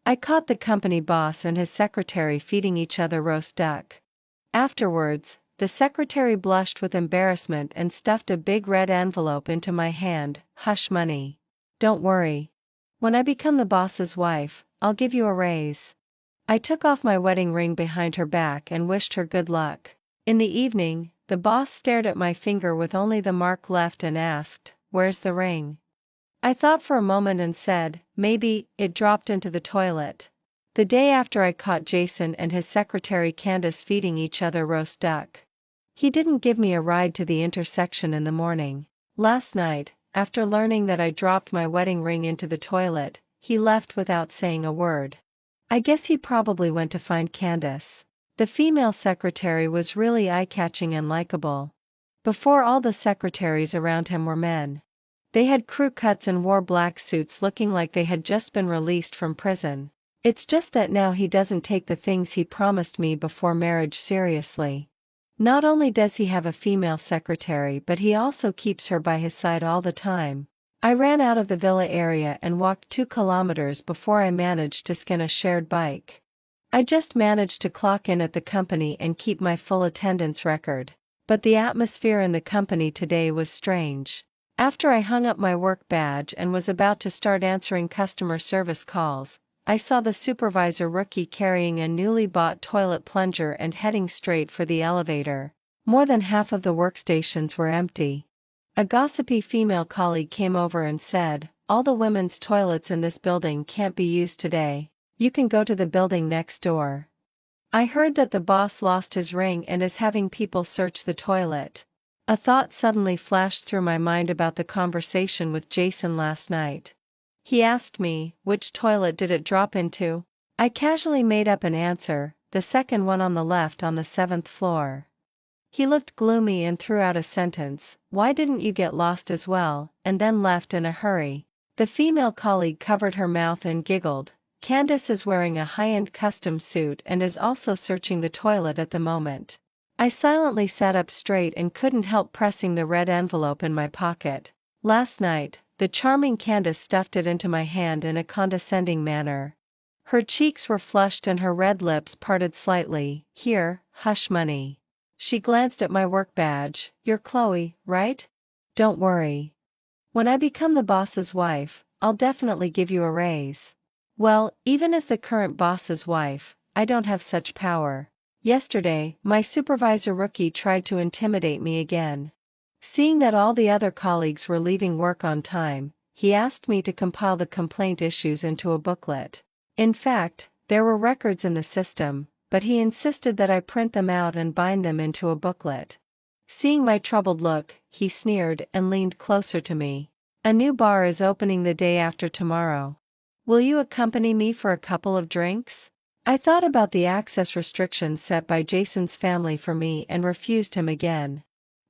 I caught the company boss and his secretary feeding each other roast duck. Afterwards, the secretary blushed with embarrassment and stuffed a big red envelope into my hand. Hush money. Don't worry. When I become the boss's wife, I'll give you a raise. I took off my wedding ring behind her back and wished her good luck. In the evening, the boss stared at my finger with only the mark left and asked, "Where's the ring?" I thought for a moment and said, "Maybe it dropped into the toilet." The day after I caught Jason and his secretary Candace feeding each other roast duck. He didn't give me a ride to the intersection in the morning. Last night, after learning that I dropped my wedding ring into the toilet, he left without saying a word. I guess he probably went to find Candace. The female secretary was really eye-catching and likable. Before, all the secretaries around him were men. They had crew cuts and wore black suits looking like they had just been released from prison. It's just that now he doesn't take the things he promised me before marriage seriously. Not only does he have a female secretary, but he also keeps her by his side all the time. I ran out of the villa area and walked 2 kilometers before I managed to skin a shared bike. I just managed to clock in at the company and keep my full attendance record. But the atmosphere in the company today was strange. After I hung up my work badge and was about to start answering customer service calls, I saw the supervisor rookie carrying a newly bought toilet plunger and heading straight for the elevator. More than half of the workstations were empty. A gossipy female colleague came over and said, "All the women's toilets in this building can't be used today. You can go to the building next door." I heard that the boss lost his ring and is having people search the toilet. A thought suddenly flashed through my mind about the conversation with Jason last night. He asked me, "Which toilet did it drop into?" I casually made up an answer, "The second one on the left on the 7th floor." He looked gloomy and threw out a sentence, "Why didn't you get lost as well?" and then left in a hurry. The female colleague covered her mouth and giggled. Candace is wearing a high-end custom suit and is also searching the toilet at the moment. I silently sat up straight and couldn't help pressing the red envelope in my pocket. Last night, the charming Candace stuffed it into my hand in a condescending manner. Her cheeks were flushed and her red lips parted slightly. "Here, hush money." She glanced at my work badge. "You're Chloe, right? Don't worry. When I become the boss's wife, I'll definitely give you a raise." Well, even as the current boss's wife, I don't have such power. Yesterday, my supervisor rookie tried to intimidate me again. Seeing that all the other colleagues were leaving work on time, he asked me to compile the complaint issues into a booklet. In fact, there were records in the system, but he insisted that I print them out and bind them into a booklet. Seeing my troubled look, he sneered and leaned closer to me. "A new bar is opening the day after tomorrow. Will you accompany me for a couple of drinks?" I thought about the access restrictions set by Jason's family for me and refused him again.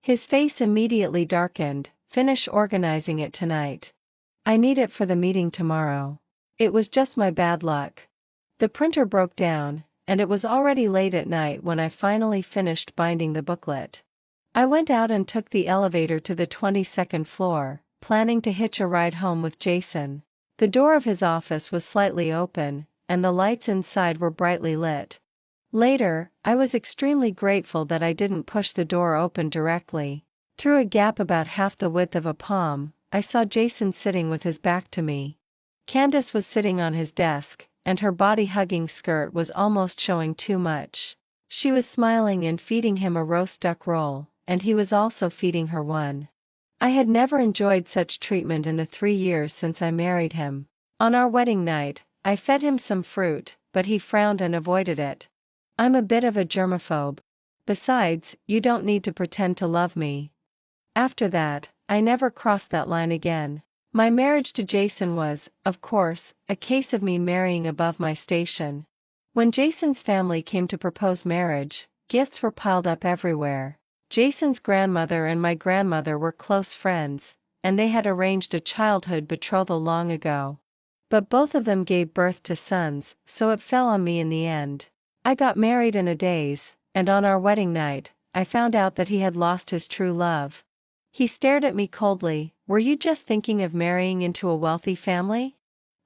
His face immediately darkened. "Finish organizing it tonight. I need it for the meeting tomorrow." It was just my bad luck. The printer broke down, and it was already late at night when I finally finished binding the booklet. I went out and took the elevator to the 22nd floor, planning to hitch a ride home with Jason. The door of his office was slightly open, and the lights inside were brightly lit. Later, I was extremely grateful that I didn't push the door open directly. Through a gap about half the width of a palm, I saw Jason sitting with his back to me. Candace was sitting on his desk, and her body-hugging skirt was almost showing too much. She was smiling and feeding him a roast duck roll, and he was also feeding her one. I had never enjoyed such treatment in the 3 years since I married him. On our wedding night, I fed him some fruit, but he frowned and avoided it. I'm a bit of a germaphobe. Besides, you don't need to pretend to love me. After that, I never crossed that line again. My marriage to Jason was, of course, a case of me marrying above my station. When Jason's family came to propose marriage, gifts were piled up everywhere. Jason's grandmother and my grandmother were close friends, and they had arranged a childhood betrothal long ago. But both of them gave birth to sons, so it fell on me in the end. I got married in a daze, and on our wedding night, I found out that he had lost his true love. He stared at me coldly. "Were you just thinking of marrying into a wealthy family?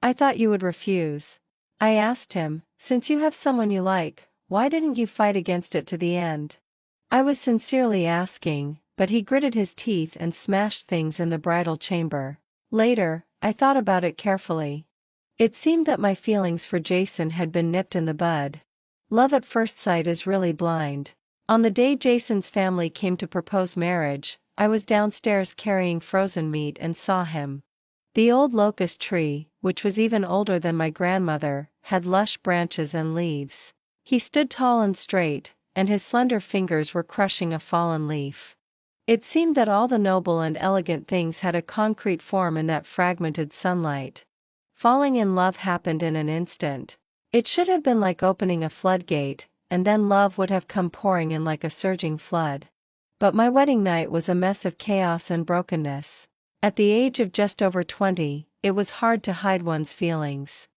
I thought you would refuse." I asked him, since you have someone you like, why didn't you fight against it to the end? I was sincerely asking, but he gritted his teeth and smashed things in the bridal chamber. Later, I thought about it carefully. It seemed that my feelings for Jason had been nipped in the bud. Love at first sight is really blind. On the day Jason's family came to propose marriage, I was downstairs carrying frozen meat and saw him. The old locust tree, which was even older than my grandmother, had lush branches and leaves. He stood tall and straight, and his slender fingers were crushing a fallen leaf. It seemed that all the noble and elegant things had a concrete form in that fragmented sunlight. Falling in love happened in an instant. It should have been like opening a floodgate, and then love would have come pouring in like a surging flood. But my wedding night was a mess of chaos and brokenness. At the age of just over 20, it was hard to hide one's feelings.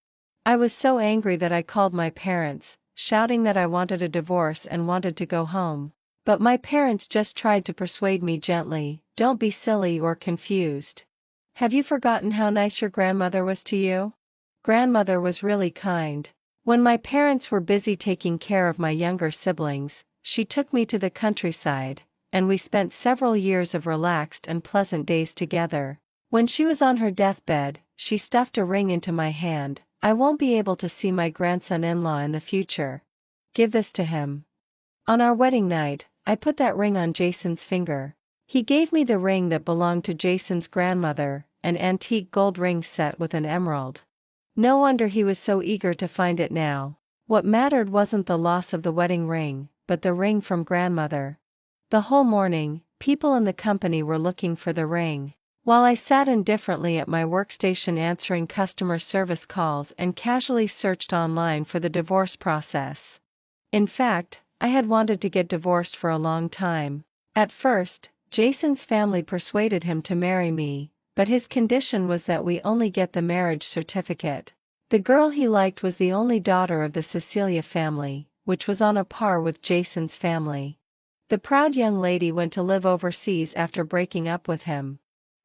I was so angry that I called my parents, shouting that I wanted a divorce and wanted to go home. But my parents just tried to persuade me gently, "Don't be silly or confused. Have you forgotten how nice your grandmother was to you?" Grandmother was really kind. When my parents were busy taking care of my younger siblings, she took me to the countryside, and we spent several years of relaxed and pleasant days together. When she was on her deathbed, she stuffed a ring into my hand. "I won't be able to see my grandson-in-law in the future. Give this to him." On our wedding night, I put that ring on Jason's finger. He gave me the ring that belonged to Jason's grandmother, an antique gold ring set with an emerald. No wonder he was so eager to find it now. What mattered wasn't the loss of the wedding ring, but the ring from grandmother. The whole morning, people in the company were looking for the ring, while I sat indifferently at my workstation answering customer service calls and casually searched online for the divorce process. In fact, I had wanted to get divorced for a long time. At first, Jason's family persuaded him to marry me, but his condition was that we only get the marriage certificate. The girl he liked was the only daughter of the Cecilia family, which was on a par with Jason's family. The proud young lady went to live overseas after breaking up with him.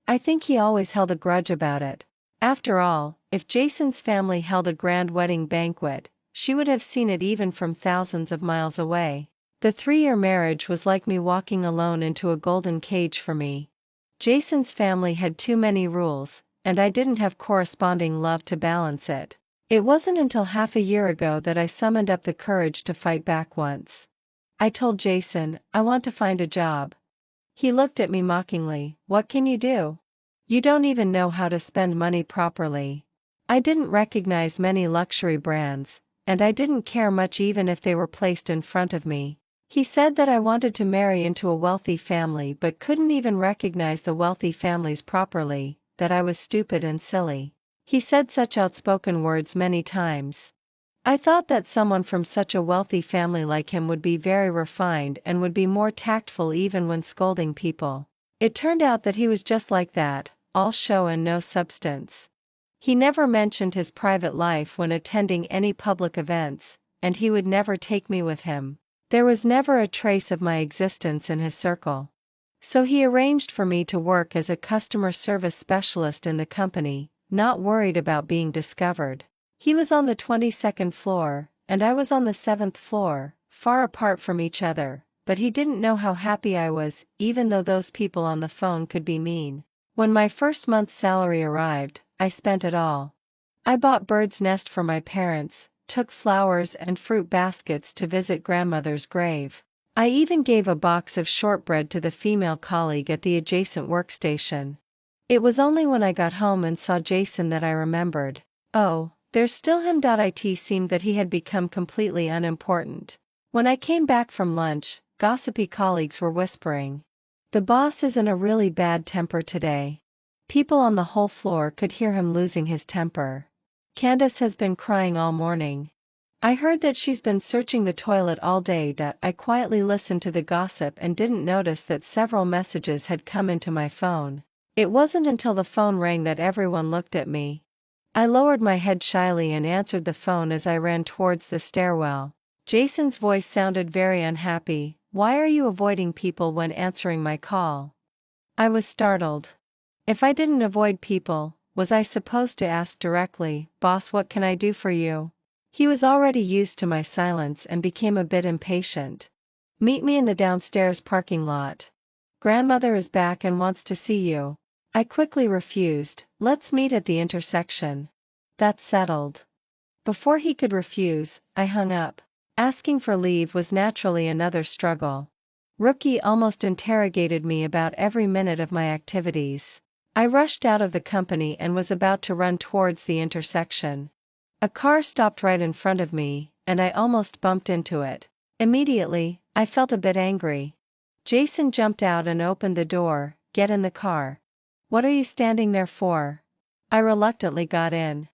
I think he always held a grudge about it. After all, if Jason's family held a grand wedding banquet, she would have seen it even from thousands of miles away. The 3-year marriage was like me walking alone into a golden cage for me. Jason's family had too many rules, and I didn't have corresponding love to balance it. It wasn't until half a year ago that I summoned up the courage to fight back once. I told Jason, "I want to find a job." He looked at me mockingly. "What can you do? You don't even know how to spend money properly." I didn't recognize many luxury brands, and I didn't care much even if they were placed in front of me. He said that I wanted to marry into a wealthy family but couldn't even recognize the wealthy families properly, that I was stupid and silly. He said such outspoken words many times. I thought that someone from such a wealthy family like him would be very refined and would be more tactful even when scolding people. It turned out that he was just like that, all show and no substance. He never mentioned his private life when attending any public events, and he would never take me with him. There was never a trace of my existence in his circle. So he arranged for me to work as a customer service specialist in the company, not worried about being discovered. He was on the 22nd floor, and I was on the 7th floor, far apart from each other, but he didn't know how happy I was, even though those people on the phone could be mean. When my first month's salary arrived, I spent it all. I bought bird's nest for my parents, took flowers and fruit baskets to visit grandmother's grave. I even gave a box of shortbread to the female colleague at the adjacent workstation. It was only when I got home and saw Jason that I remembered. Oh, there's still him. It seemed that he had become completely unimportant. When I came back from lunch, gossipy colleagues were whispering, "The boss is in a really bad temper today." People on the whole floor could hear him losing his temper. "Candace has been crying all morning. I heard that she's been searching the toilet all day." I quietly listened to the gossip and didn't notice that several messages had come into my phone. It wasn't until the phone rang that everyone looked at me. I lowered my head shyly and answered the phone as I ran towards the stairwell. Jason's voice sounded very unhappy. "Why are you avoiding people when answering my call?" I was startled. If I didn't avoid people, was I supposed to ask directly, "Boss, what can I do for you?" He was already used to my silence and became a bit impatient. Meet me in the downstairs parking lot. Grandmother is back and wants to see you. I quickly refused. Let's meet at the intersection. That's settled. Before he could refuse, I hung up. Asking for leave was naturally another struggle. Rookie almost interrogated me about every minute of my activities. I rushed out of the company and was about to run towards the intersection. A car stopped right in front of me, and I almost bumped into it. Immediately, I felt a bit angry. Jason jumped out and opened the door. Get in the car. What are you standing there for? I reluctantly got in.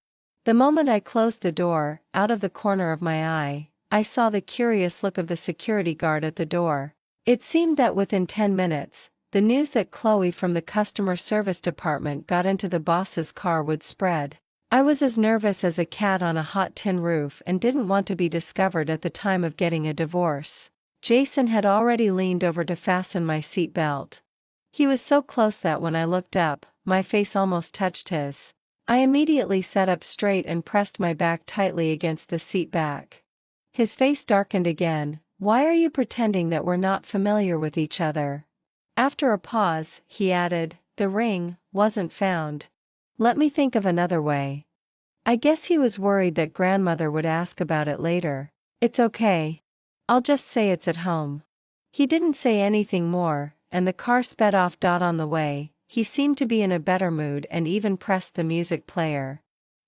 The moment I closed the door, out of the corner of my eye, I saw the curious look of the security guard at the door. It seemed that within 10 minutes, the news that Chloe from the customer service department got into the boss's car would spread. I was as nervous as a cat on a hot tin roof and didn't want to be discovered at the time of getting a divorce. Jason had already leaned over to fasten my seat belt. He was so close that when I looked up, my face almost touched his. I immediately sat up straight and pressed my back tightly against the seat back. His face darkened again. Why are you pretending that we're not familiar with each other? After a pause, he added, the ring wasn't found. Let me think of another way. I guess he was worried that grandmother would ask about it later. It's okay. I'll just say it's at home. He didn't say anything more, and the car sped off. On the way, he seemed to be in a better mood and even pressed the music player.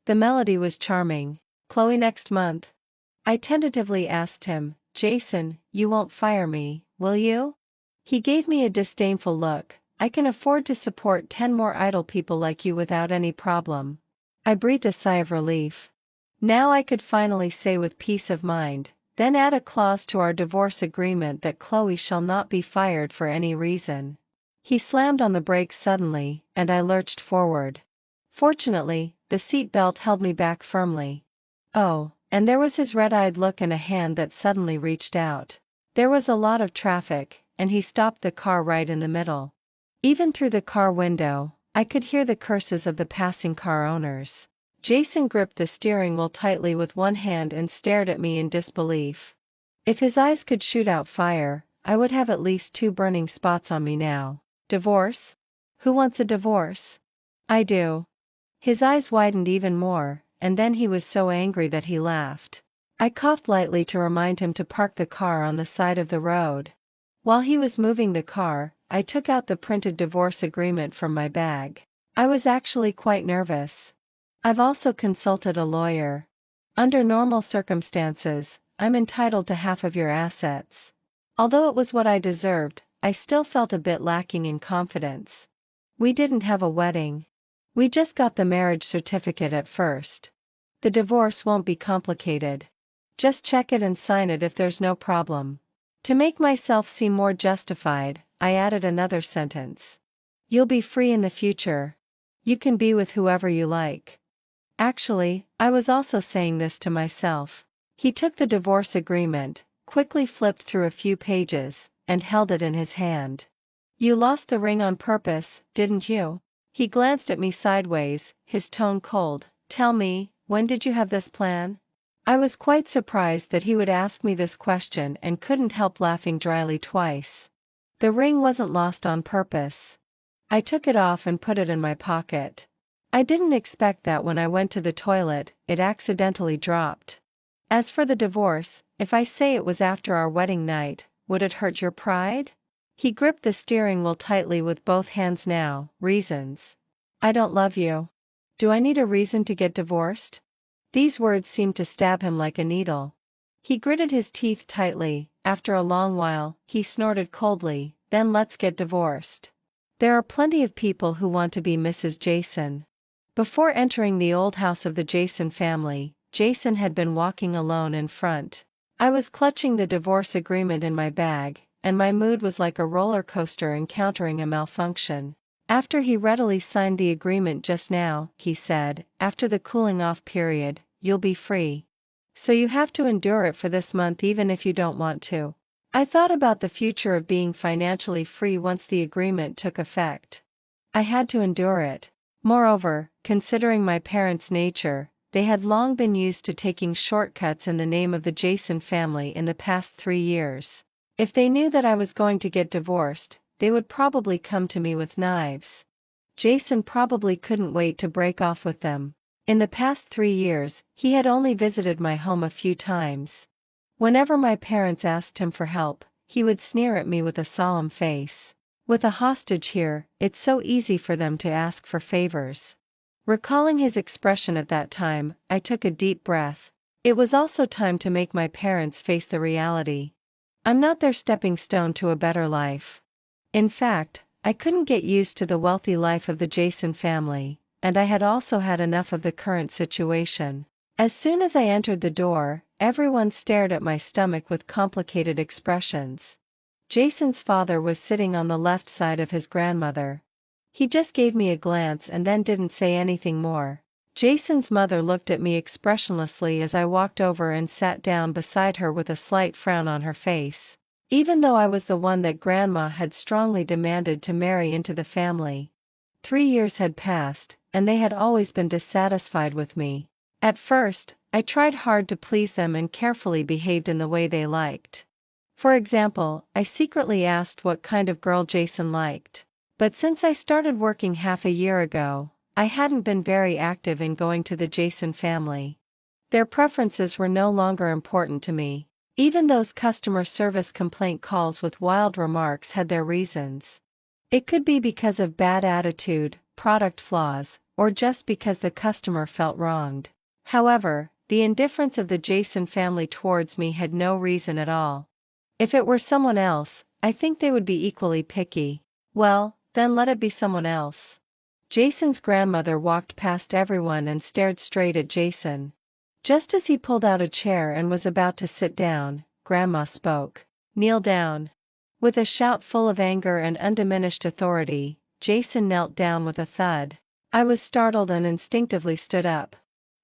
The melody was charming. Chloe next month? I tentatively asked him. Jason, you won't fire me, will you? He gave me a disdainful look. I can afford to support 10 more idle people like you without any problem. I breathed a sigh of relief. Now I could finally say with peace of mind, then add a clause to our divorce agreement that Chloe shall not be fired for any reason. He slammed on the brakes suddenly, and I lurched forward. Fortunately, the seat belt held me back firmly. Oh, and there was his red-eyed look and a hand that suddenly reached out. There was a lot of traffic, and he stopped the car right in the middle. Even through the car window, I could hear the curses of the passing car owners. Jason gripped the steering wheel tightly with one hand and stared at me in disbelief. If his eyes could shoot out fire, I would have at least 2 burning spots on me now. Divorce? Who wants a divorce? I do. His eyes widened even more, and then he was so angry that he laughed. I coughed lightly to remind him to park the car on the side of the road. While he was moving the car, I took out the printed divorce agreement from my bag. I was actually quite nervous. I've also consulted a lawyer. Under normal circumstances, I'm entitled to half of your assets. Although it was what I deserved, I still felt a bit lacking in confidence. We didn't have a wedding. We just got the marriage certificate at first. The divorce won't be complicated. Just check it and sign it if there's no problem. To make myself seem more justified, I added another sentence. You'll be free in the future. You can be with whoever you like. Actually, I was also saying this to myself. He took the divorce agreement, quickly flipped through a few pages, and held it in his hand. You lost the ring on purpose, didn't you? He glanced at me sideways, his tone cold. Tell me, when did you have this plan? I was quite surprised that he would ask me this question and couldn't help laughing dryly twice. The ring wasn't lost on purpose. I took it off and put it in my pocket. I didn't expect that when I went to the toilet, it accidentally dropped. As for the divorce, if I say it was after our wedding night, would it hurt your pride? He gripped the steering wheel tightly with both hands now. Reasons. I don't love you. Do I need a reason to get divorced? These words seemed to stab him like a needle. He gritted his teeth tightly. After a long while, he snorted coldly, then let's get divorced. There are plenty of people who want to be Mrs. Jason. Before entering the old house of the Jason family, Jason had been walking alone in front. I was clutching the divorce agreement in my bag, and my mood was like a roller coaster encountering a malfunction. After he readily signed the agreement just now, he said, after the cooling off period, you'll be free. So you have to endure it for this month even if you don't want to. I thought about the future of being financially free once the agreement took effect. I had to endure it. Moreover, considering my parents' nature, they had long been used to taking shortcuts in the name of the Jason family in the past 3 years. If they knew that I was going to get divorced, they would probably come to me with knives. Jason probably couldn't wait to break off with them. In the past 3 years, he had only visited my home a few times. Whenever my parents asked him for help, he would sneer at me with a solemn face. With a hostage here, it's so easy for them to ask for favors. Recalling his expression at that time, I took a deep breath. It was also time to make my parents face the reality. I'm not their stepping stone to a better life. In fact, I couldn't get used to the wealthy life of the Jason family, and I had also had enough of the current situation. As soon as I entered the door, everyone stared at my stomach with complicated expressions. Jason's father was sitting on the left side of his grandmother. He just gave me a glance and then didn't say anything more. Jason's mother looked at me expressionlessly as I walked over and sat down beside her with a slight frown on her face. Even though I was the one that Grandma had strongly demanded to marry into the family. 3 years had passed, and they had always been dissatisfied with me. At first, I tried hard to please them and carefully behaved in the way they liked. For example, I secretly asked what kind of girl Jason liked. But since I started working half a year ago, I hadn't been very active in going to the Jason family. Their preferences were no longer important to me. Even those customer service complaint calls with wild remarks had their reasons. It could be because of bad attitude, product flaws, or just because the customer felt wronged. However, the indifference of the Jason family towards me had no reason at all. If it were someone else, I think they would be equally picky. Well, then let it be someone else. Jason's grandmother walked past everyone and stared straight at Jason. Just as he pulled out a chair and was about to sit down, Grandma spoke. "Kneel down." With a shout full of anger and undiminished authority, Jason knelt down with a thud. I was startled and instinctively stood up.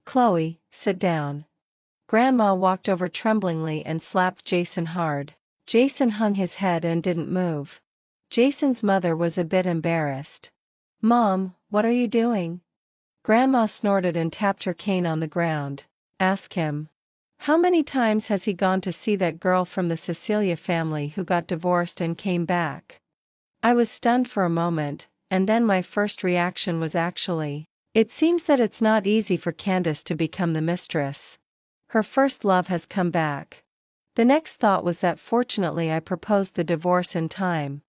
"Chloe, sit down." Grandma walked over tremblingly and slapped Jason hard. Jason hung his head and didn't move. Jason's mother was a bit embarrassed. "Mom, what are you doing?" Grandma snorted and tapped her cane on the ground. "Ask him. How many times has he gone to see that girl from the Cecilia family who got divorced and came back?" I was stunned for a moment, and then my first reaction was actually, it seems that it's not easy for Candace to become the mistress. Her first love has come back. The next thought was that fortunately I proposed the divorce in time.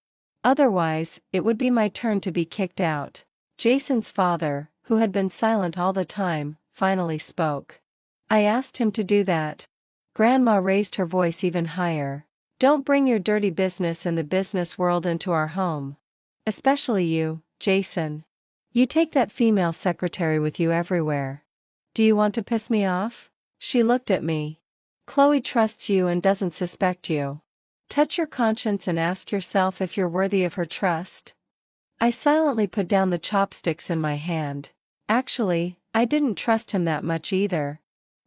Otherwise, it would be my turn to be kicked out. Jason's father, who had been silent all the time, finally spoke. "I asked him to do that." Grandma raised her voice even higher. "Don't bring your dirty business and the business world into our home. Especially you, Jason. You take that female secretary with you everywhere. Do you want to piss me off?" She looked at me. "Chloe trusts you and doesn't suspect you. Touch your conscience and ask yourself if you're worthy of her trust." I silently put down the chopsticks in my hand. Actually, I didn't trust him that much either.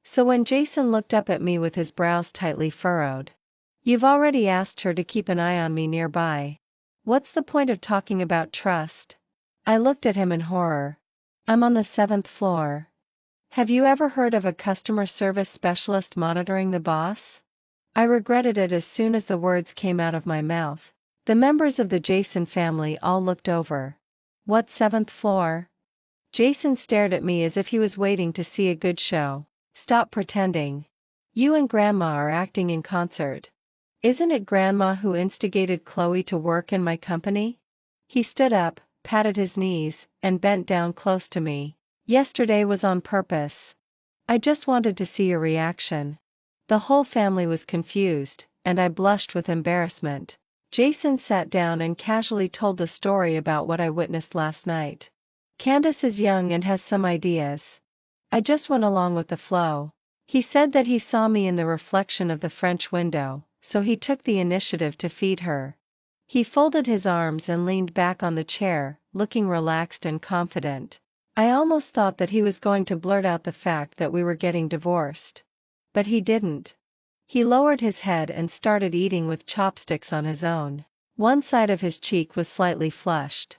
So when Jason looked up at me with his brows tightly furrowed, "You've already asked her to keep an eye on me nearby. What's the point of talking about trust?" I looked at him in horror. "I'm on the 7th floor. Have you ever heard of a customer service specialist monitoring the boss?" I regretted it as soon as the words came out of my mouth. The members of the Jason family all looked over. "What 7th floor?" Jason stared at me as if he was waiting to see a good show. "Stop pretending. You and Grandma are acting in concert. Isn't it Grandma who instigated Chloe to work in my company?" He stood up, patted his knees, and bent down close to me. "Yesterday was on purpose. I just wanted to see your reaction." The whole family was confused, and I blushed with embarrassment. Jason sat down and casually told the story about what I witnessed last night. "Candace is young and has some ideas. I just went along with the flow. He said that he saw me in the reflection of the French window, so he took the initiative to feed her." He folded his arms and leaned back on the chair, looking relaxed and confident. I almost thought that he was going to blurt out the fact that we were getting divorced. But he didn't. He lowered his head and started eating with chopsticks on his own. One side of his cheek was slightly flushed.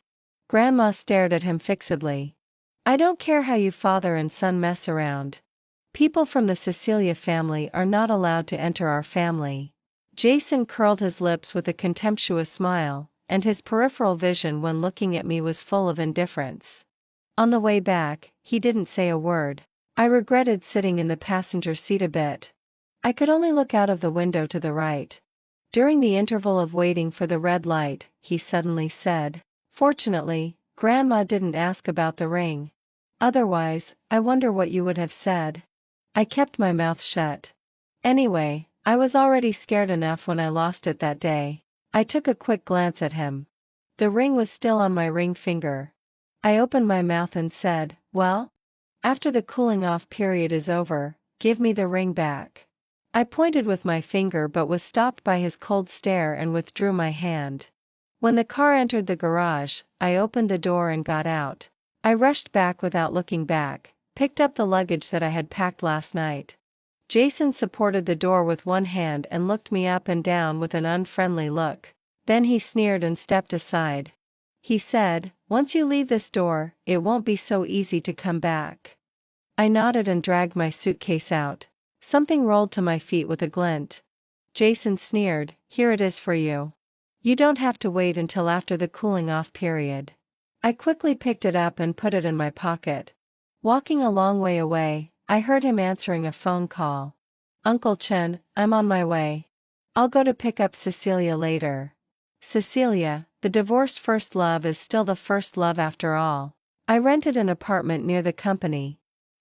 Grandma stared at him fixedly. I don't care how you father and son mess around. People from the Cecilia family are not allowed to enter our family. Jason curled his lips with a contemptuous smile, and his peripheral vision when looking at me was full of indifference. On the way back, he didn't say a word. I regretted sitting in the passenger seat a bit. I could only look out of the window to the right. During the interval of waiting for the red light, he suddenly said, "Fortunately, Grandma didn't ask about the ring. Otherwise, I wonder what you would have said." I kept my mouth shut. Anyway, I was already scared enough when I lost it that day. I took a quick glance at him. The ring was still on my ring finger. I opened my mouth and said, "Well? After the cooling off period is over, give me the ring back." I pointed with my finger but was stopped by his cold stare and withdrew my hand. When the car entered the garage, I opened the door and got out. I rushed back without looking back, picked up the luggage that I had packed last night. Jason supported the door with one hand and looked me up and down with an unfriendly look. Then he sneered and stepped aside. He said, "Once you leave this door, it won't be so easy to come back." I nodded and dragged my suitcase out. Something rolled to my feet with a glint. Jason sneered, "Here it is for you. You don't have to wait until after the cooling off period." I quickly picked it up and put it in my pocket. Walking a long way away, I heard him answering a phone call. "Uncle Chen, I'm on my way. I'll go to pick up Cecilia later." Cecilia, the divorced first love, is still the first love after all. I rented an apartment near the company.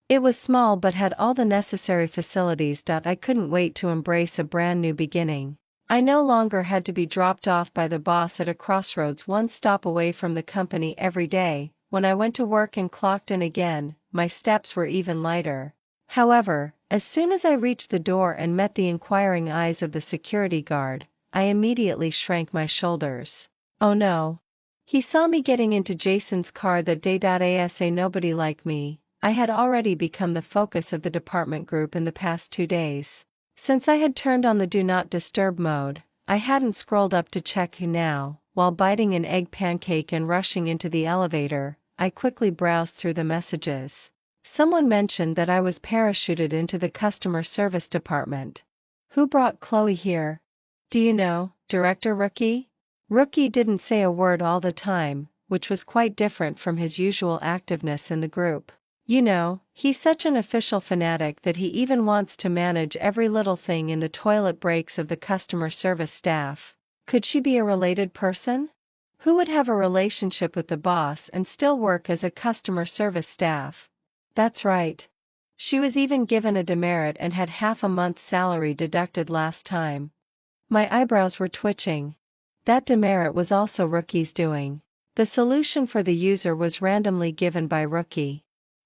It was small but had all the necessary facilities. I couldn't wait to embrace a brand new beginning. I no longer had to be dropped off by the boss at a crossroads one stop away from the company every day. When I went to work and clocked in again, my steps were even lighter. However, as soon as I reached the door and met the inquiring eyes of the security guard, I immediately shrank my shoulders. Oh no. He saw me getting into Jason's car that day. Asa nobody like me. I had already become the focus of the department group in the past 2 days. Since I had turned on the do not disturb mode, I hadn't scrolled up to check now. While biting an egg pancake and rushing into the elevator, I quickly browsed through the messages. Someone mentioned that I was parachuted into the customer service department. Who brought Chloe here? Do you know, Director Rookie? Rookie didn't say a word all the time, which was quite different from his usual activeness in the group. You know, he's such an official fanatic that he even wants to manage every little thing in the toilet breaks of the customer service staff. Could she be a related person? Who would have a relationship with the boss and still work as a customer service staff? That's right. She was even given a demerit and had half a month's salary deducted last time. My eyebrows were twitching. That demerit was also Rookie's doing. The solution for the user was randomly given by Rookie.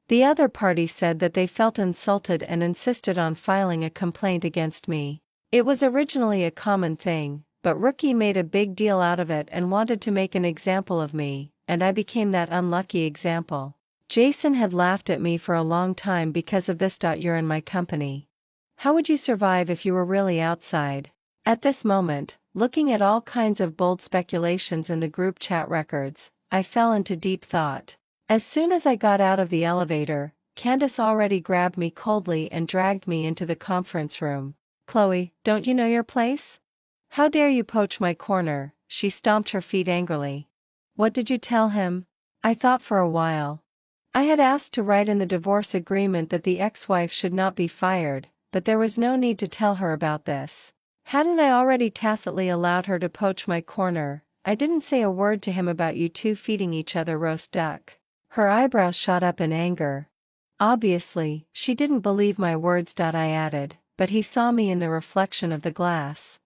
The other party said that they felt insulted and insisted on filing a complaint against me. It was originally a common thing, but Rookie made a big deal out of it and wanted to make an example of me, and I became that unlucky example. Jason had laughed at me for a long time because of this. You're in my company. How would you survive if you were really outside? At this moment, looking at all kinds of bold speculations in the group chat records, I fell into deep thought. As soon as I got out of the elevator, Candace already grabbed me coldly and dragged me into the conference room. "Chloe, don't you know your place? How dare you poach my corner?" She stomped her feet angrily. "What did you tell him?" I thought for a while. I had asked to write in the divorce agreement that the ex-wife should not be fired, but there was no need to tell her about this. Hadn't I already tacitly allowed her to poach my corner? I didn't say a word to him about you two feeding each other roast duck. Her eyebrows shot up in anger. Obviously, she didn't believe my words. I added, but he saw me in the reflection of the glass.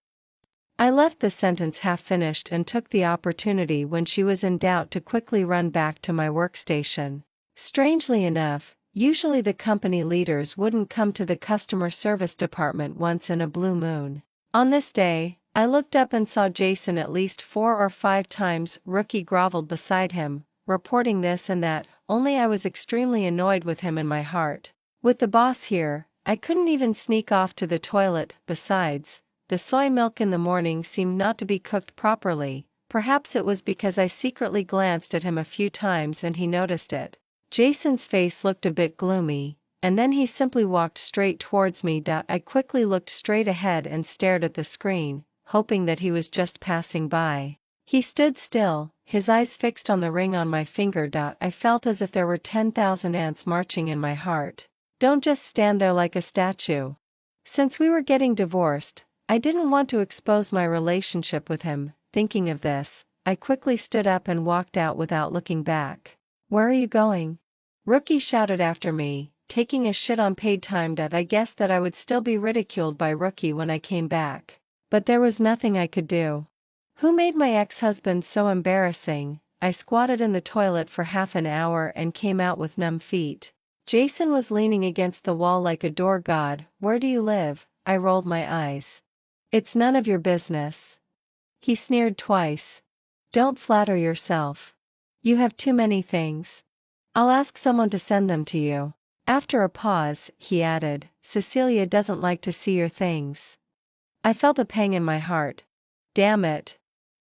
I left the sentence half finished and took the opportunity when she was in doubt to quickly run back to my workstation. Strangely enough, usually the company leaders wouldn't come to the customer service department once in a blue moon. On this day, I looked up and saw Jason at least 4 or 5 times. Rookie groveled beside him, reporting this and that, only I was extremely annoyed with him in my heart. With the boss here, I couldn't even sneak off to the toilet. Besides, the soy milk in the morning seemed not to be cooked properly. Perhaps it was because I secretly glanced at him a few times and he noticed it. Jason's face looked a bit gloomy, and then he simply walked straight towards me. I quickly looked straight ahead and stared at the screen, hoping that he was just passing by. He stood still, his eyes fixed on the ring on my finger. I felt as if there were 10,000 ants marching in my heart. Don't just stand there like a statue. Since we were getting divorced, I didn't want to expose my relationship with him. Thinking of this, I quickly stood up and walked out without looking back. Where are you going? Rookie shouted after me, taking a shit on paid time. I guessed that I would still be ridiculed by Rookie when I came back. But there was nothing I could do. Who made my ex-husband so embarrassing? I squatted in the toilet for half an hour and came out with numb feet. Jason was leaning against the wall like a door god. Where do you live? I rolled my eyes. It's none of your business. He sneered twice. Don't flatter yourself. You have too many things. I'll ask someone to send them to you. After a pause, he added, Cecilia doesn't like to see your things. I felt a pang in my heart. Damn it.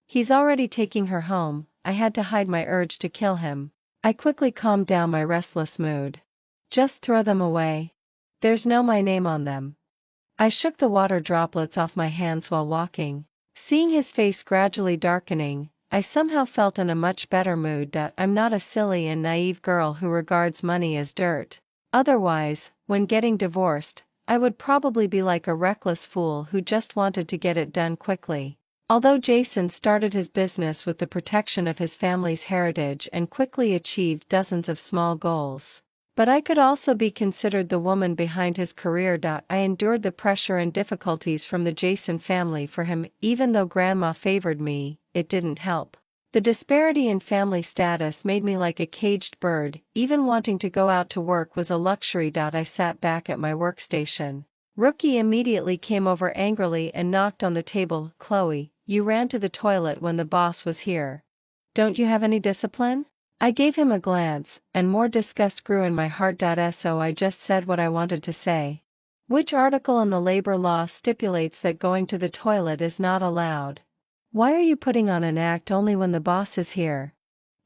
He's already taking her home. I had to hide my urge to kill him. I quickly calmed down my restless mood. Just throw them away. There's no my name on them. I shook the water droplets off my hands while walking. Seeing his face gradually darkening, I somehow felt in a much better mood. I'm not a silly and naive girl who regards money as dirt. Otherwise, when getting divorced, I would probably be like a reckless fool who just wanted to get it done quickly. Although Jason started his business with the protection of his family's heritage and quickly achieved dozens of small goals. But I could also be considered the woman behind his career. I endured the pressure and difficulties from the Jason family for him. Even though grandma favored me, it didn't help. The disparity in family status made me like a caged bird. Even wanting to go out to work was a luxury. I sat back at my workstation. Rookie immediately came over angrily and knocked on the table. Chloe, you ran to the toilet when the boss was here. Don't you have any discipline? I gave him a glance, and more disgust grew in my heart. So I just said what I wanted to say. Which article in the labor law stipulates that going to the toilet is not allowed? Why are you putting on an act only when the boss is here?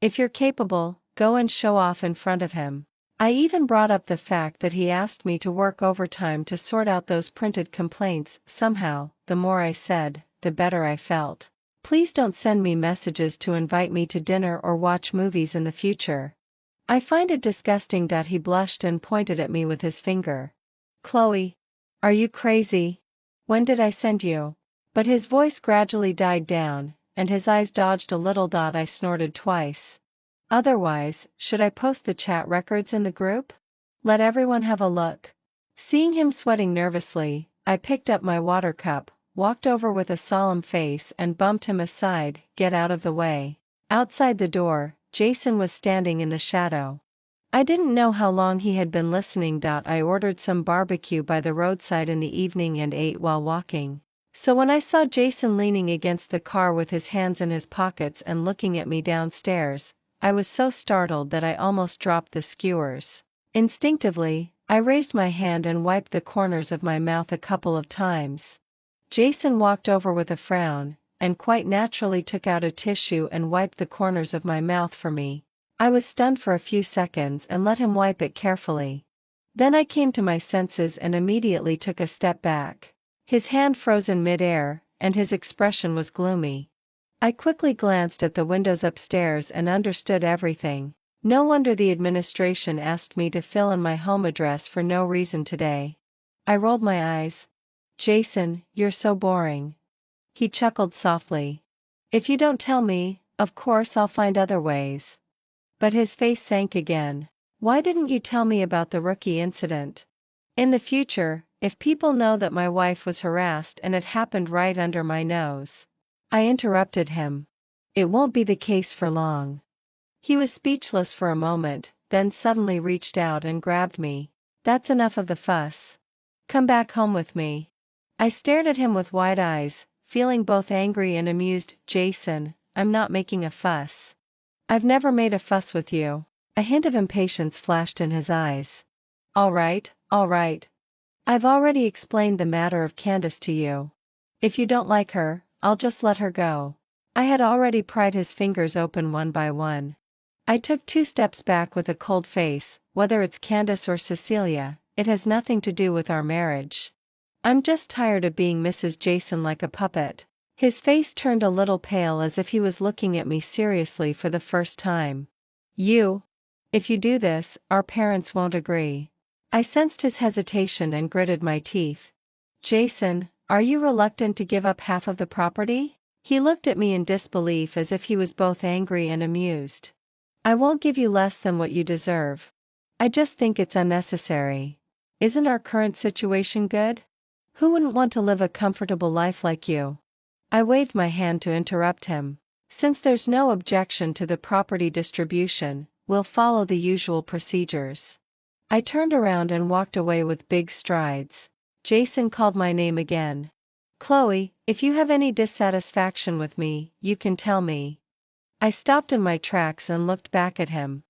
If you're capable, go and show off in front of him. I even brought up the fact that he asked me to work overtime to sort out those printed complaints. Somehow, the more I said, the better I felt. Please don't send me messages to invite me to dinner or watch movies in the future. I find it disgusting. He blushed and pointed at me with his finger. Chloe, are you crazy? When did I send you? But his voice gradually died down, and his eyes dodged a little. I snorted twice. Otherwise, should I post the chat records in the group? Let everyone have a look. Seeing him sweating nervously, I picked up my water cup, walked over with a solemn face and bumped him aside. Get out of the way. Outside the door, Jason was standing in the shadow. I didn't know how long he had been listening. I ordered some barbecue by the roadside in the evening and ate while walking. So when I saw Jason leaning against the car with his hands in his pockets and looking at me downstairs, I was so startled that I almost dropped the skewers. Instinctively, I raised my hand and wiped the corners of my mouth a couple of times. Jason walked over with a frown, and quite naturally took out a tissue and wiped the corners of my mouth for me. I was stunned for a few seconds and let him wipe it carefully. Then I came to my senses and immediately took a step back. His hand froze in midair, and his expression was gloomy. I quickly glanced at the windows upstairs and understood everything. No wonder the administration asked me to fill in my home address for no reason today. I rolled my eyes. Jason, you're so boring. He chuckled softly. If you don't tell me, of course I'll find other ways. But his face sank again. Why didn't you tell me about the Rookie incident? In the future, if people know that my wife was harassed and it happened right under my nose. I interrupted him. It won't be the case for long. He was speechless for a moment, then suddenly reached out and grabbed me. That's enough of the fuss. Come back home with me. I stared at him with wide eyes, feeling both angry and amused. Jason, I'm not making a fuss. I've never made a fuss with you. A hint of impatience flashed in his eyes. All right, all right. I've already explained the matter of Candace to you. If you don't like her, I'll just let her go. I had already pried his fingers open one by one. I took 2 steps back with a cold face. Whether it's Candace or Cecilia, it has nothing to do with our marriage. I'm just tired of being Mrs. Jason like a puppet. His face turned a little pale as if he was looking at me seriously for the first time. If you do this, our parents won't agree. I sensed his hesitation and gritted my teeth. Jason, are you reluctant to give up half of the property? He looked at me in disbelief as if he was both angry and amused. I won't give you less than what you deserve. I just think it's unnecessary. Isn't our current situation good? Who wouldn't want to live a comfortable life like you? I waved my hand to interrupt him. Since there's no objection to the property distribution, we'll follow the usual procedures. I turned around and walked away with big strides. Jason called my name again. Chloe, if you have any dissatisfaction with me, you can tell me. I stopped in my tracks and looked back at him.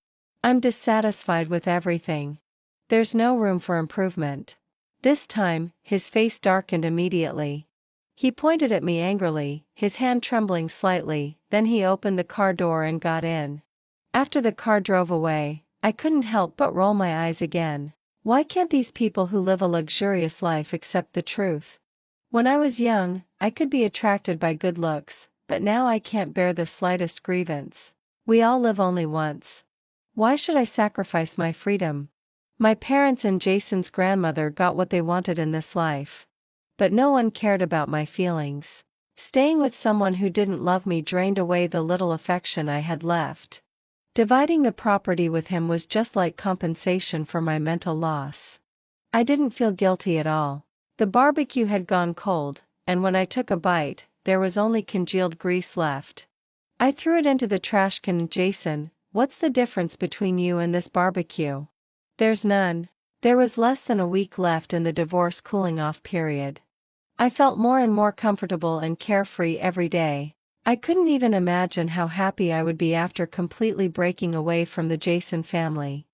I'm dissatisfied with everything. There's no room for improvement. This time, his face darkened immediately. He pointed at me angrily, his hand trembling slightly, then he opened the car door and got in. After the car drove away, I couldn't help but roll my eyes again. Why can't these people who live a luxurious life accept the truth? When I was young, I could be attracted by good looks, but now I can't bear the slightest grievance. We all live only once. Why should I sacrifice my freedom? My parents and Jason's grandmother got what they wanted in this life. But no one cared about my feelings. Staying with someone who didn't love me drained away the little affection I had left. Dividing the property with him was just like compensation for my mental loss. I didn't feel guilty at all. The barbecue had gone cold, and when I took a bite, there was only congealed grease left. I threw it into the trash can. Jason, what's the difference between you and this barbecue? There's none. There was less than a week left in the divorce cooling-off period. I felt more and more comfortable and carefree every day. I couldn't even imagine how happy I would be after completely breaking away from the Jason family.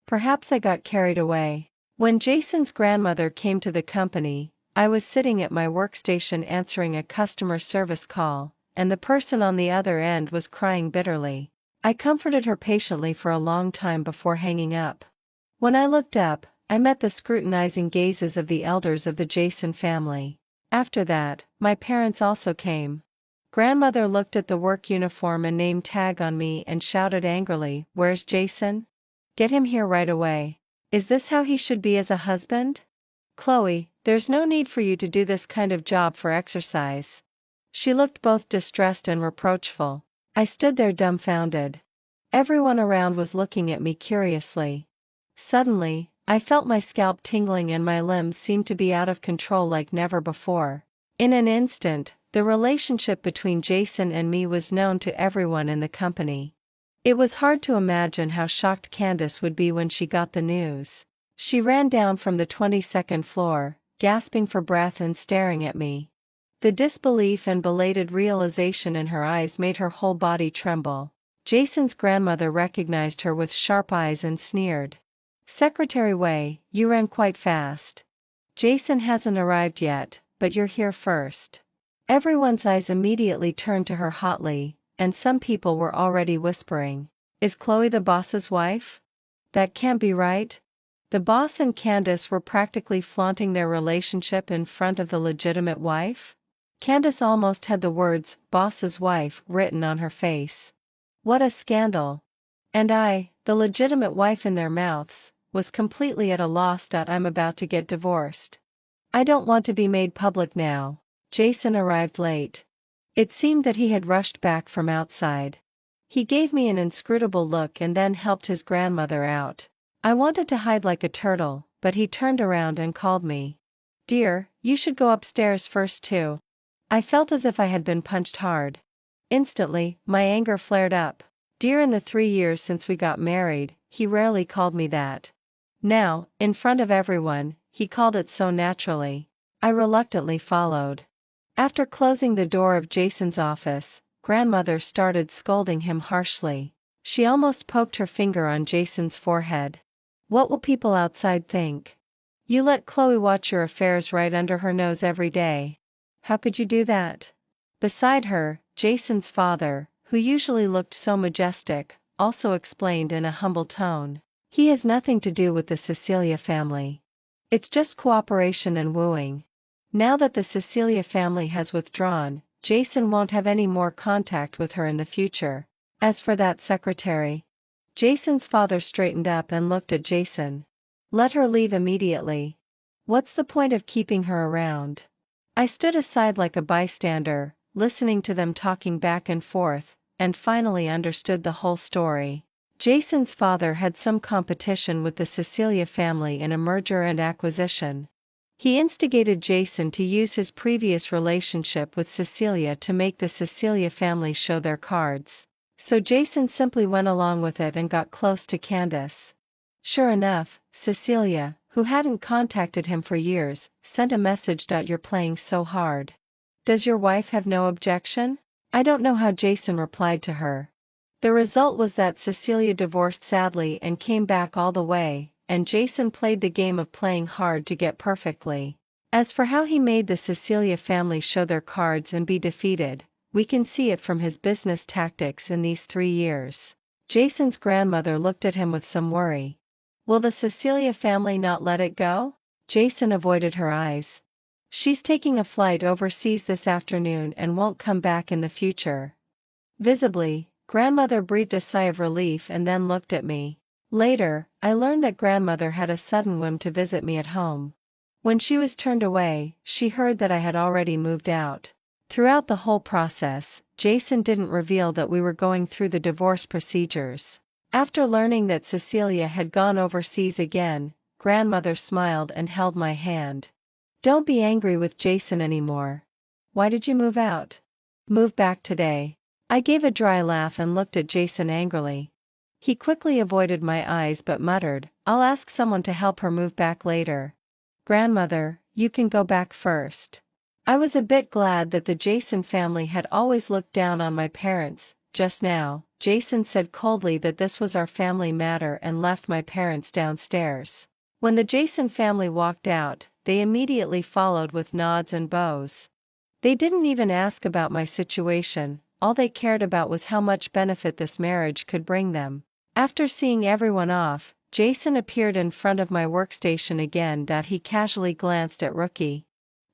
Perhaps I got carried away. When Jason's grandmother came to the company, I was sitting at my workstation answering a customer service call, and the person on the other end was crying bitterly. I comforted her patiently for a long time before hanging up. When I looked up, I met the scrutinizing gazes of the elders of the Jason family. After that, my parents also came. Grandmother looked at the work uniform and name tag on me and shouted angrily, "Where's Jason? Get him here right away. Is this how he should be as a husband? Chloe, there's no need for you to do this kind of job for exercise." She looked both distressed and reproachful. I stood there dumbfounded. Everyone around was looking at me curiously. Suddenly, I felt my scalp tingling and my limbs seemed to be out of control like never before. In an instant, the relationship between Jason and me was known to everyone in the company. It was hard to imagine how shocked Candace would be when she got the news. She ran down from the 22nd floor, gasping for breath and staring at me. The disbelief and belated realization in her eyes made her whole body tremble. Jason's grandmother recognized her with sharp eyes and sneered. "Secretary Wei, you ran quite fast. Jason hasn't arrived yet, but you're here first." Everyone's eyes immediately turned to her hotly, and some people were already whispering, "Is Chloe the boss's wife? That can't be right." The boss and Candace were practically flaunting their relationship in front of the legitimate wife. Candace almost had the words, "boss's wife," written on her face. What a scandal! And I, the legitimate wife in their mouths, was completely at a loss. I'm about to get divorced. I don't want to be made public now. Jason arrived late. It seemed that he had rushed back from outside. He gave me an inscrutable look and then helped his grandmother out. I wanted to hide like a turtle, but he turned around and called me. "Dear, you should go upstairs first too." I felt as if I had been punched hard. Instantly, my anger flared up. Dear, in the 3 years since we got married, he rarely called me that. Now, in front of everyone, he called it so naturally. I reluctantly followed. After closing the door of Jason's office, Grandmother started scolding him harshly. She almost poked her finger on Jason's forehead. "What will people outside think? You let Chloe watch your affairs right under her nose every day. How could you do that?" Beside her, Jason's father, who usually looked so majestic, also explained in a humble tone. He has nothing to do with the Cecilia family. It's just cooperation and wooing. Now that the Cecilia family has withdrawn, Jason won't have any more contact with her in the future. As for that secretary. Jason's father straightened up and looked at Jason. Let her leave immediately. What's the point of keeping her around? I stood aside like a bystander, listening to them talking back and forth, and finally understood the whole story. Jason's father had some competition with the Cecilia family in a merger and acquisition. He instigated Jason to use his previous relationship with Cecilia to make the Cecilia family show their cards. So Jason simply went along with it and got close to Candace. Sure enough, Cecilia, who hadn't contacted him for years, sent a message. You're playing so hard. Does your wife have no objection? I don't know how Jason replied to her. The result was that Cecilia divorced sadly and came back all the way, and Jason played the game of playing hard to get perfectly. As for how he made the Cecilia family show their cards and be defeated, we can see it from his business tactics in these 3 years. Jason's grandmother looked at him with some worry. Will the Cecilia family not let it go? Jason avoided her eyes. She's taking a flight overseas this afternoon and won't come back in the future. Visibly, grandmother breathed a sigh of relief and then looked at me. Later, I learned that grandmother had a sudden whim to visit me at home. When she was turned away, she heard that I had already moved out. Throughout the whole process, Jason didn't reveal that we were going through the divorce procedures. After learning that Cecilia had gone overseas again, grandmother smiled and held my hand. Don't be angry with Jason anymore. Why did you move out? Move back today. I gave a dry laugh and looked at Jason angrily. He quickly avoided my eyes but muttered, I'll ask someone to help her move back later. Grandmother, you can go back first. I was a bit glad that the Jason family had always looked down on my parents. Just now, Jason said coldly that this was our family matter and left my parents downstairs. When the Jason family walked out, they immediately followed with nods and bows. They didn't even ask about my situation, all they cared about was how much benefit this marriage could bring them. After seeing everyone off, Jason appeared in front of my workstation again. He casually glanced at Rookie.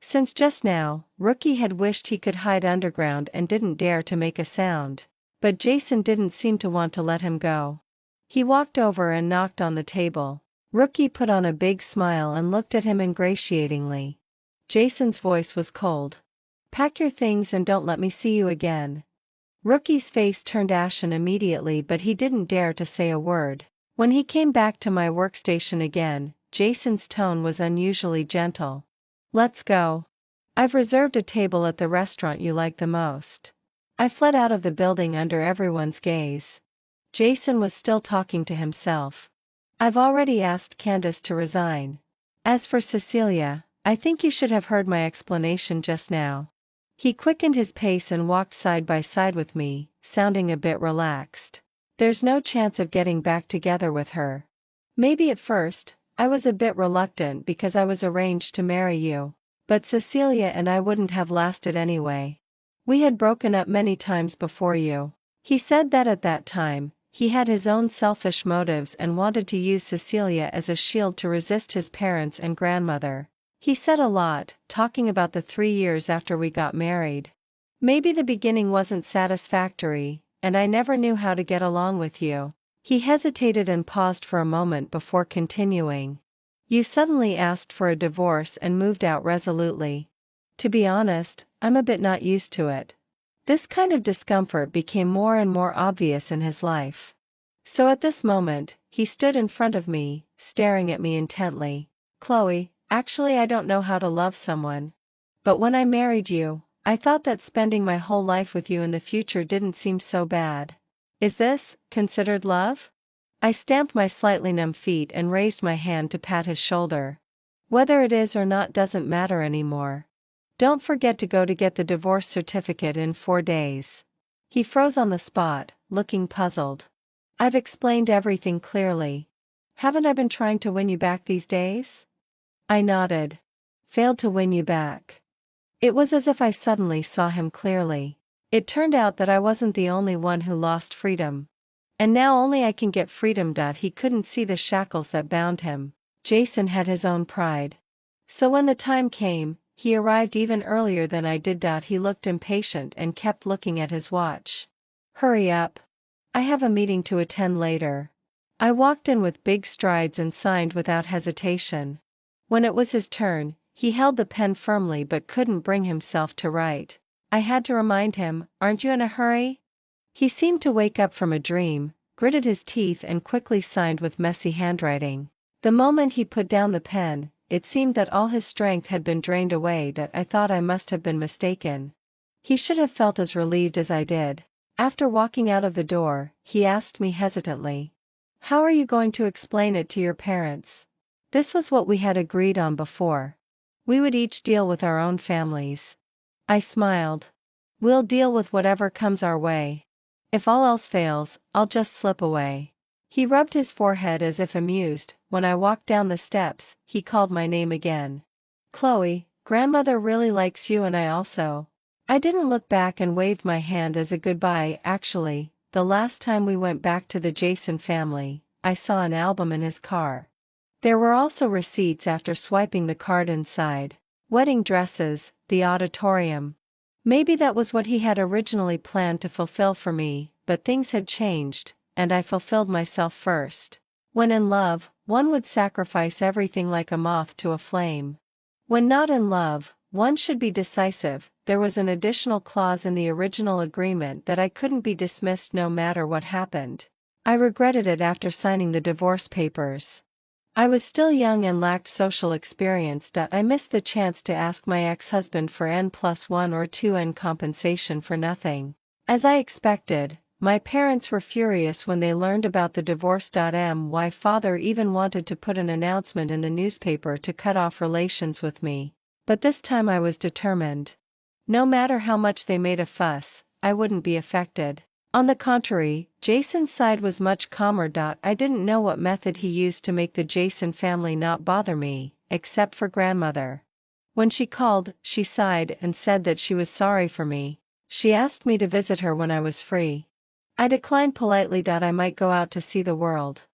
Since just now, Rookie had wished he could hide underground and didn't dare to make a sound. But Jason didn't seem to want to let him go. He walked over and knocked on the table. Rookie put on a big smile and looked at him ingratiatingly. Jason's voice was cold. Pack your things and don't let me see you again. Rookie's face turned ashen immediately, but he didn't dare to say a word. When he came back to my workstation again, Jason's tone was unusually gentle. Let's go. I've reserved a table at the restaurant you like the most. I fled out of the building under everyone's gaze. Jason was still talking to himself. I've already asked Candace to resign. As for Cecilia, I think you should have heard my explanation just now. He quickened his pace and walked side by side with me, sounding a bit relaxed. There's no chance of getting back together with her. Maybe at first, I was a bit reluctant because I was arranged to marry you. But Cecilia and I wouldn't have lasted anyway. We had broken up many times before you. He said that at that time, he had his own selfish motives and wanted to use Cecilia as a shield to resist his parents and grandmother. He said a lot, talking about the 3 years after we got married. Maybe the beginning wasn't satisfactory, and I never knew how to get along with you. He hesitated and paused for a moment before continuing. You suddenly asked for a divorce and moved out resolutely. To be honest, I'm a bit not used to it. This kind of discomfort became more and more obvious in his life. So at this moment, he stood in front of me, staring at me intently. Chloe, actually I don't know how to love someone. But when I married you, I thought that spending my whole life with you in the future didn't seem so bad. Is this considered love? I stamped my slightly numb feet and raised my hand to pat his shoulder. Whether it is or not doesn't matter anymore. Don't forget to go to get the divorce certificate in 4 days. He froze on the spot, looking puzzled. I've explained everything clearly. Haven't I been trying to win you back these days? I nodded. Failed to win you back. It was as if I suddenly saw him clearly. It turned out that I wasn't the only one who lost freedom. And now only I can get freedom. He couldn't see the shackles that bound him. Jason had his own pride. So when the time came, he arrived even earlier than I did. He looked impatient and kept looking at his watch. Hurry up. I have a meeting to attend later. I walked in with big strides and signed without hesitation. When it was his turn, he held the pen firmly but couldn't bring himself to write. I had to remind him, "Aren't you in a hurry?" He seemed to wake up from a dream, gritted his teeth and quickly signed with messy handwriting. The moment he put down the pen, it seemed that all his strength had been drained away. That I thought I must have been mistaken. He should have felt as relieved as I did. After walking out of the door, he asked me hesitantly, "How are you going to explain it to your parents?" This was what we had agreed on before. We would each deal with our own families. I smiled. "We'll deal with whatever comes our way. If all else fails, I'll just slip away." He rubbed his forehead as if amused. When I walked down the steps, he called my name again. "Chloe, grandmother really likes you and I also." I didn't look back and waved my hand as a goodbye. Actually, the last time we went back to the Jason family, I saw an album in his car. There were also receipts after swiping the card inside. Wedding dresses, the auditorium. Maybe that was what he had originally planned to fulfill for me, but things had changed, and I fulfilled myself first. When in love, one would sacrifice everything like a moth to a flame. When not in love, one should be decisive. There was an additional clause in the original agreement that I couldn't be dismissed no matter what happened. I regretted it after signing the divorce papers. I was still young and lacked social experience. I missed the chance to ask my ex-husband for N+1 or 2 compensation for nothing. As I expected, my parents were furious when they learned about the divorce. My father even wanted to put an announcement in the newspaper to cut off relations with me. But this time I was determined. No matter how much they made a fuss, I wouldn't be affected. On the contrary, Jason's side was much calmer. I didn't know what method he used to make the Jason family not bother me, except for grandmother. When she called, she sighed and said that she was sorry for me. She asked me to visit her when I was free. I declined politely. I might go out to see the world.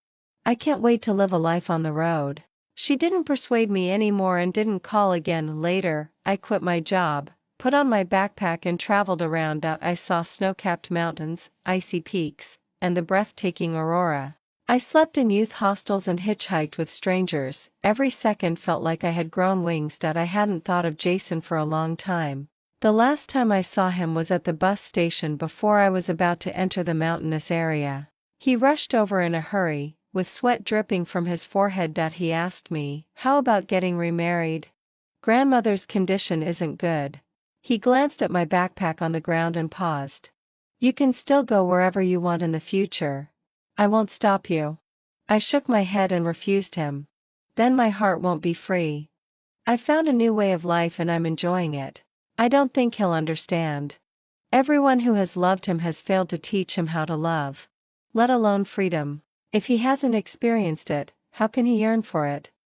I can't wait to live a life on the road. She didn't persuade me anymore and didn't call again. Later, I quit my job, put on my backpack and traveled around. I saw snow-capped mountains, icy peaks, and the breathtaking aurora. I slept in youth hostels and hitchhiked with strangers. Every second felt like I had grown wings. I hadn't thought of Jason for a long time. The last time I saw him was at the bus station before I was about to enter the mountainous area. He rushed over in a hurry, with sweat dripping from his forehead. He asked me, "How about getting remarried? Grandmother's condition isn't good." He glanced at my backpack on the ground and paused. "You can still go wherever you want in the future. I won't stop you." I shook my head and refused him. "Then my heart won't be free. I've found a new way of life and I'm enjoying it. I don't think he'll understand. Everyone who has loved him has failed to teach him how to love. Let alone freedom. If he hasn't experienced it, how can he yearn for it?"